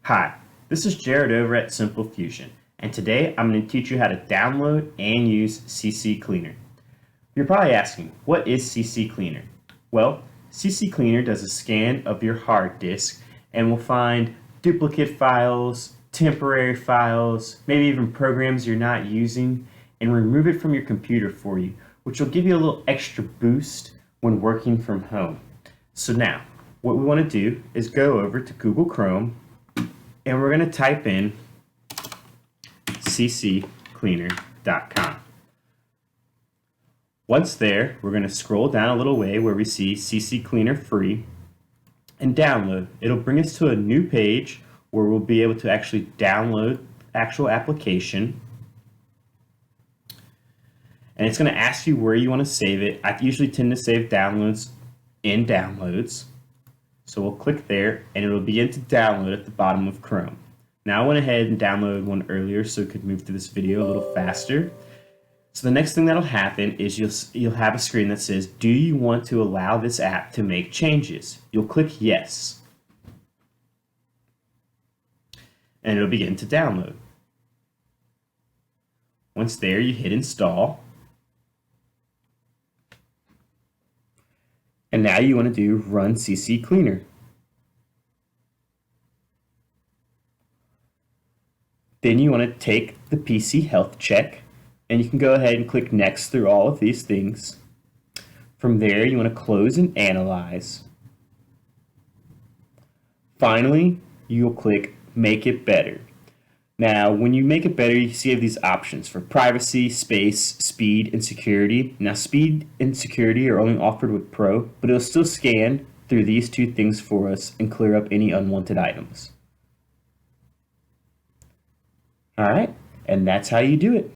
Hi, this is Jared over at Simple Fusion, and today I'm going to teach you how to download and use CC Cleaner. You're probably asking, what is CC Cleaner? Well, CC Cleaner does a scan of your hard disk and will find duplicate files, temporary files, maybe even programs you're not using, and remove it from your computer for you, which will give you a little extra boost when working from home. So now, what we want to do is go over to Google Chrome, and we're going to type in cccleaner.com. Once there, we're going to scroll down a little way where we see CC Cleaner free and download. It'll bring us to a new page where we'll be able to actually download the actual application. And it's going to ask you where you want to save it. I usually tend to save downloads in downloads. So we'll click there and it'll begin to download at the bottom of Chrome. Now I went ahead and downloaded one earlier so it could move through this video a little faster. So the next thing that'll happen is you'll have a screen that says, do you want to allow this app to make changes? You'll click yes. And it'll begin to download. Once there, you hit install. And now you want to do Run CC Cleaner. Then you want to take the PC health check, and you can go ahead and click Next through all of these things. From there, you want to close and analyze. Finally, you'll click Make It Better. Now, when you make it better, you see these options for privacy, space, speed, and security. Now, speed and security are only offered with Pro, but it'll still scan through these two things for us and clear up any unwanted items. All right, and that's how you do it.